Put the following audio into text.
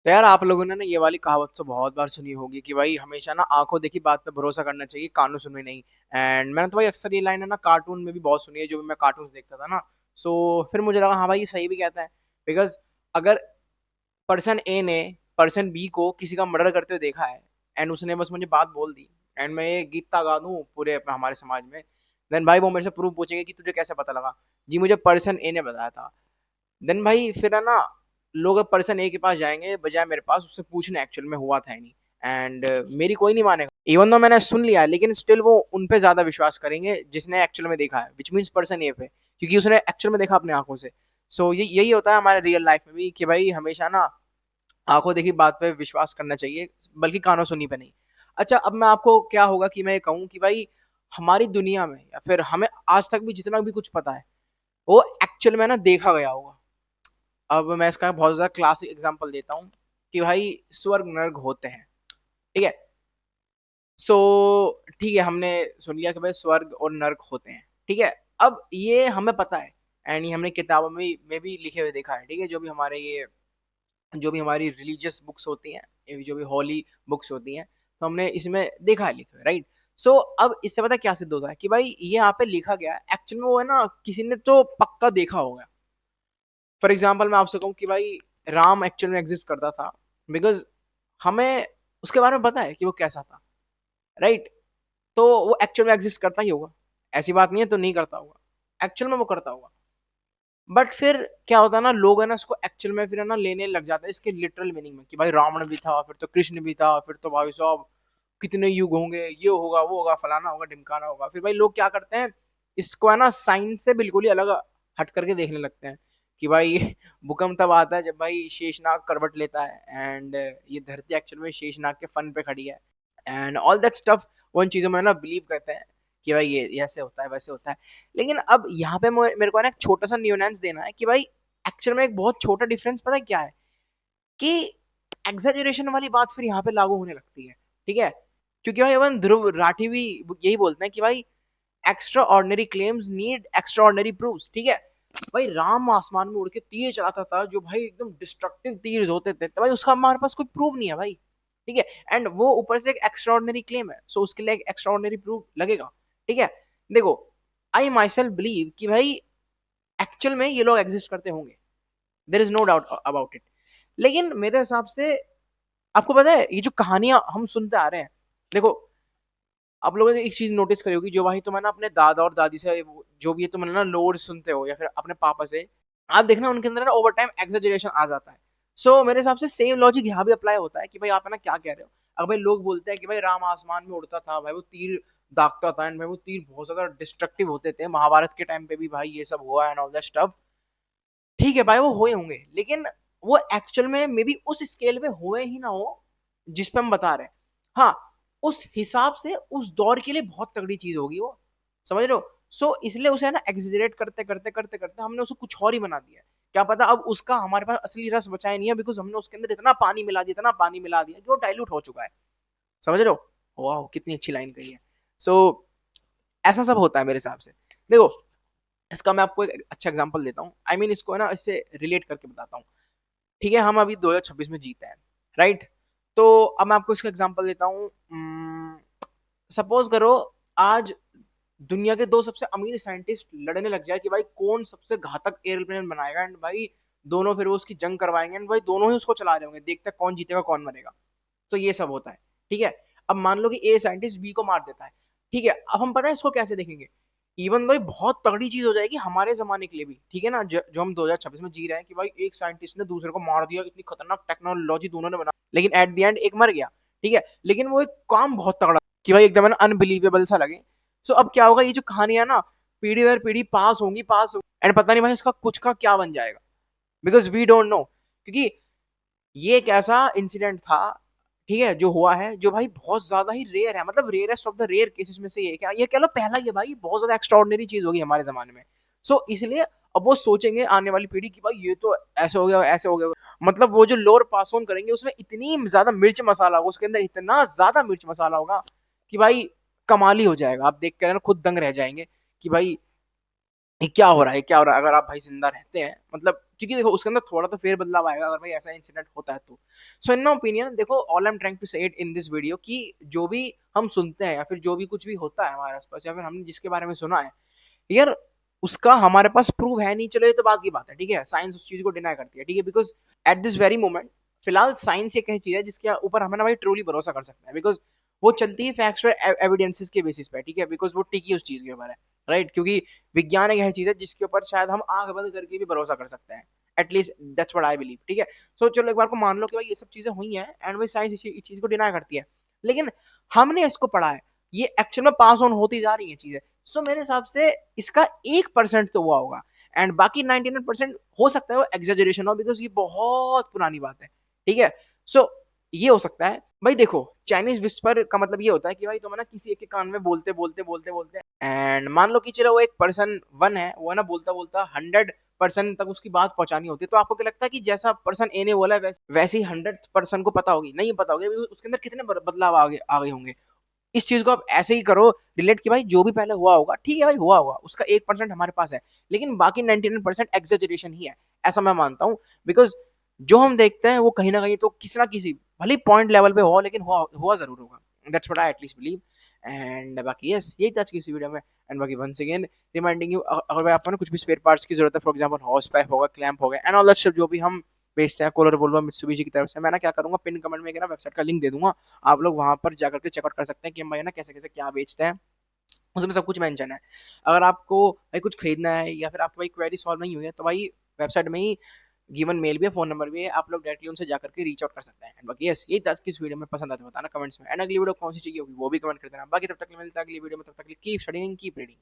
तो यार आप लोगों ने ना ये वाली कहावत तो बहुत बार सुनी होगी कि भाई हमेशा ना आंखों देखी बात पे भरोसा करना चाहिए, कानों सुनी नहीं। एंड मैंने तो भाई अक्सर ये लाइन है ना कार्टून में भी बहुत सुनी है, जो भी मैं कार्टून देखता था ना। सो फिर मुझे लगा हाँ भाई ये सही भी कहता है। बिकॉज अगर पर्सन ए ने पर्सन बी को किसी का मर्डर करते हुए देखा है एंड उसने बस मुझे बात बोल दी एंड मैं ये गीत गा दूं पूरे अपने हमारे समाज में, देन भाई वो मेरे से प्रूफ पूछेंगे कि तुझे कैसे पता लगा। जी मुझे पर्सन ए ने बताया था। देन भाई फिर है ना, लोग अब पर्सन ए के पास जाएंगे बजाय मेरे पास उससे पूछने एक्चुअल में हुआ था ही नहीं। एंड मेरी कोई नहीं मानेगा इवन दो मैंने सुन लिया, लेकिन स्टिल वो उन पे ज्यादा विश्वास करेंगे जिसने एक्चुअल में देखा है, विच मीन्स पर्सन ए पे, क्योंकि उसने एक्चुअल में देखा अपने आंखों से। सो ये यही होता है हमारे रियल लाइफ में भी कि भाई हमेशा ना आंखों देखी बात पे विश्वास करना चाहिए, बल्कि कानों सुनी पे नहीं। अच्छा अब मैं आपको क्या होगा कि मैं ये कहूँ कि भाई हमारी दुनिया में या फिर हमें आज तक भी जितना भी कुछ पता है वो एक्चुअल में ना देखा गया होगा। अब मैं इसका बहुत ज्यादा क्लासिक एग्जांपल देता हूँ कि भाई स्वर्ग नर्क होते हैं, ठीक है। सो ठीक है, हमने सुन लिया कि भाई स्वर्ग और नर्क होते हैं, ठीक है। अब ये हमें पता है एंड ये हमने किताबों में भी लिखे हुए देखा है, ठीक है। जो भी हमारी रिलीजियस बुक्स होती हैं, ये जो भी हॉली बुक्स होती हैं, तो हमने इसमें देखा है लिखे हुए, राइट। सो अब इससे पता क्या सिद्ध होता है कि भाई ये यहाँ पे लिखा गया है एक्चुअल में वो है ना किसी ने तो पक्का देखा होगा। फॉर एग्जाम्पल मैं आपसे कहूँ कि भाई राम एक्चुअल में एग्जिस्ट करता था, बिकॉज हमें उसके बारे में पता है कि वो कैसा था, राइट। तो वो एक्चुअल में एग्जिस्ट करता ही होगा, ऐसी बात नहीं है तो नहीं करता होगा, एक्चुअल में वो करता होगा। बट फिर क्या होता है ना, लोग है ना इसको एक्चुअल में फिर है ना लेने लग जाते हैं इसके लिटरल मीनिंग में कि भाई रावण भी था, फिर तो कृष्ण भी था, फिर तो भाई साहब कितने युग होंगे, ये होगा वो होगा फलाना होगा ढिमकाना होगा। फिर भाई लोग क्या करते हैं, इसको है ना साइंस से बिल्कुल ही अलग हट करके देखने लगते हैं कि भाई भूकंप तब आता है जब भाई शेषनाग करवट लेता है एंड ये धरती एक्चुअल में शेषनाग के फन पे खड़ी है एंड ऑल दैट स्टफ। वो इन चीजों में ना बिलीव करते हैं कि भाई ये ऐसे होता है वैसे होता है। लेकिन अब यहाँ पे मेरे को ना एक छोटा सा न्यूनेंस देना है कि भाई एक्चुअल में एक बहुत छोटा डिफरेंस पता है क्या है, कि एग्जेजरेशन वाली बात फिर यहाँ पे लागू होने लगती है, ठीक है। क्योंकि भाई इवन ध्रुव राठी भी यही बोलते हैं कि भाई extra ordinary claims need extra ordinary proofs, ठीक है। भाई राम आसमान में उड़ के तीर चलाता था जो भाई एकदम डिस्ट्रक्टिव तीर होते थे, तो भाई उसका हमारे पास कोई प्रूफ नहीं है भाई, ठीक है। एंड वो ऊपर से एक एक्स्ट्रा ऑर्डिनरी क्लेम है, सो उसके लिए एक एक्स्ट्रा ऑर्डिनरी प्रूफ लगेगा, ठीक है। देखो आई माई सेल्फ बिलीव कि भाई एक्चुअल में ये लोग एग्जिस्ट करते होंगे, there is no doubt about it. लेकिन मेरे हिसाब से आपको पता है ये जो कहानियां हम सुनते आ रहे हैं, देखो आप लोगों ने एक चीज नोटिस करी होगी, जो भाई तुम है ना अपने दादा और दादी से जो भी है तुम है ना लोड सुनते हो या फिर अपने पापा से, आप देखना उनके अंदर ना ओवर टाइम एक्सेजरेशन आ जाता है। सो मेरे हिसाब से सेम लॉजिक यहाँ भी अप्लाई होता है कि भाई आप है ना क्या कह रहे हो। अगर भाई लोग बोलते हैं कि भाई राम आसमान में उड़ता था, भाई वो तीर दागता था एंड भाई वो तीर बहुत ज्यादा डिस्ट्रक्टिव होते थे, महाभारत के टाइम पे भी भाई ये सब हुआ एंड ऑल दैट स्टफ, ठीक है भाई वो हुए होंगे, लेकिन वो एक्चुअल में मे बी उस स्केल पे हुए ही ना हो जिस पे हम बता रहे हैं। हाँ, उस हिसाब से उस दौर के लिए बहुत तगड़ी चीज होगी वो, समझ रहे हो। सो इसलिए उसे है ना एग्जिजरेट करते करते करते करते हमने उसे कुछ और ही बना दिया है। क्या पता अब उसका हमारे पास असली रस बचा ही नहीं है, बिकॉज हमने उसके अंदर इतना पानी मिला दिया, इतना पानी मिला दिया कि वो डाइल्यूट हो चुका है, समझ रहे हो। वाह कितनी अच्छी लाइन कही है। सो ऐसा सब होता है मेरे हिसाब से। देखो इसका मैं आपको एक अच्छा एग्जांपल देता हूँ, आई I मीन mean, इसको है ना इससे रिलेट करके बताता हूँ, ठीक है। हम अभी 2026 में जीते हैं, राइट। तो अब मैं आपको इसका एग्जांपल देता हूँ। सपोज करो आज दुनिया के दो सबसे अमीर साइंटिस्ट लड़ने लग जाए कि भाई कौन सबसे घातक एयरप्लेन बनाएगा एंड भाई दोनों फिर वो उसकी जंग करवाएंगे एंड भाई दोनों ही उसको चला रहे होंगे, देखते हैं कौन जीतेगा कौन मरेगा। तो ये सब होता है, ठीक है। अब मान लो कि ए साइंटिस्ट बी को मार देता है, ठीक है। अब हम पता है इसको कैसे देखेंगे, इवन दो बहुत तगड़ी चीज हो जाएगी हमारे जमाने के लिए भी, ठीक है ना, जो हम 2026 में जी रहे हैं कि भाई एक साइंटिस्ट ने दूसरे को मार दिया, इतनी खतरनाक टेक्नोलॉजी दोनों ने बना, लेकिन एट द एंड एक मर गया, ठीक है। लेकिन वो एक काम बहुत तगड़ा कि भाई एकदम अनबिलीवेबल सा लगे। सो अब क्या होगा, ये जो कहानियां ना पीढ़ी दर पीढ़ी पास होंगी एंड पता नहीं भाई इसका कुछ का क्या बन जाएगा, बिकॉज वी डोंट नो। क्योंकि ये एक ऐसा इंसिडेंट था, ठीक है, जो हुआ है जो भाई बहुत ज्यादा ही रेयर है, मतलब rarest of the rare cases में से ये क्या ये कह लो पहला ही है भाई, बहुत ज्यादा एक्स्ट्राऑर्डिनरी चीज होगी हमारे जमाने में। सो इसलिए अब वो सोचेंगे आने वाली पीढ़ी की भाई ये तो ऐसे हो गया ऐसे हो गया, मतलब वो जो लोर पास ऑन करेंगे उसमें इतनी ज्यादा मिर्च मसाला होगा, उसके अंदर इतना ज्यादा मिर्च मसाला होगा कि भाई कमाल ही हो जाएगा। आप देख कर ना खुद दंग रह जाएंगे कि भाई ये क्या हो रहा है क्या हो रहा है। अगर आप भाई जिंदा रहते हैं मतलब क्योंकि देखो उसके अंदर थोड़ा तो फेर बदलाव आएगा अगर भाई ऐसा इंसिडेंट होता है तो। सो इन माई ओपिनियन देखो, all I am trying to say it in this video कि जो भी हम सुनते हैं या फिर जो भी कुछ भी होता है हमारे आसपास या फिर हमने जिसके बारे में सुना है यार, उसका हमारे पास प्रूव है नहीं, चलो ये तो बात की बात है, ठीक है, साइंस उस चीज को डिनाई करती है, ठीक है, because at this very moment फिलहाल साइंस एक ऐसी चीज है जिसके ऊपर हमें ना भाई ट्रूली भरोसा कर सकते हैं, बिकॉज वो चलती है फैक्ट्स और एविडेंसेस के बेसिस पे, ठीक है, बिकॉज वो टिकी उस चीज के ऊपर है, राइट, क्योंकि विज्ञान एक ऐसी चीज है जिसके ऊपर शायद हम आंख बंद करके भी भरोसा कर सकते हैं, at least that's what I believe, ठीक है। सो चलो एक बार को मान लो कि भाई ये सब चीजें हुई हैं एंड भाई साइंस इस चीज को डिनाई करती है, लेकिन हमने इसको पढ़ा है, ये एक्चुअल में पास ऑन होती जा रही है चीजें। सो मेरे हिसाब से इसका 1% तो हुआ होगा एंड बाकी 99% हो सकता है वो एग्जेजरेशन हो, बिकॉज ये बहुत पुरानी बात है, ठीक है। सो ये हो सकता है भाई। देखो, चाइनीज विस्पर का मतलब ये होता है कि भाई तुम ना किसी एक के कान में बोलते बोलते बोलते बोलते एंड मान लो कि चलो वो एक पर्सन वन है, वो है ना बोलता बोलता 100% तक उसकी बात पहुंचानी होती है, तो आपको क्या लगता है कि जैसा पर्सन ए ने बोला है वैसे ही 100% को पता होगी? नहीं पता होगी, उसके अंदर कितने बदलाव आ गए होंगे। इस चीज को आप ऐसे ही करो रिलेट कि भाई जो भी पहले हुआ होगा, ठीक है भाई, हुआ होगा, उसका 1% हमारे पास है, लेकिन बाकी 99% एग्जेजरेशन ही है, ऐसा मैं मानता हूँ। बिकॉज जो हम देखते हैं वो कहीं ना कहीं तो किसी ना किसी भले पॉइंट लेवल पे हो, लेकिन हुआ जरूर होगा। That's what I at least believe. And बाकी यस, यही था आज की इस वीडियो में। एंड बाकी वंस अगेन रिमाइंडिंग यू, अगर भाई आपको ना कुछ भी स्पेयर पार्ट्स की जरूरत है, फॉर एग्जांपल हॉर्स पाइप होगा, क्लैंप होगा एंड ऑल दैट स्टफ जो भी हम बेचते हैं कोलर वोल्वो मित्सुबिशी की तरफ से, मैं ना क्या करूंगा, पिन कमेंट में ना वेबसाइट का लिंक दे दूंगा, आप लोग वहां पर जाकर के चेकआउट कर सकते हैं कि हम भाई ना कैसे कैसे क्या बेचते हैं, उसमें सब कुछ मेंशन है। अगर आपको भाई कुछ खरीदना है या फिर आपकी भाई क्वेरी सॉल्व नहीं हुई है तो भाई वेबसाइट में ही गिवन मेल भी है, फोन नंबर भी है, आप लोग डायरेक्टली उनसे जाकर के रीच आउट कर सकते हैं। एंड बाकी यस, यही आज की इस वीडियो में पसंद आते बताना कमेंट्स में, एंड अगली वीडियो कौन सी चाहिए होगी वो भी कमेंट कर देना। बाकी तब तक मिलता है अगली वीडियो में, तब तक कीप स्टडीइंग कीप रीडिंग।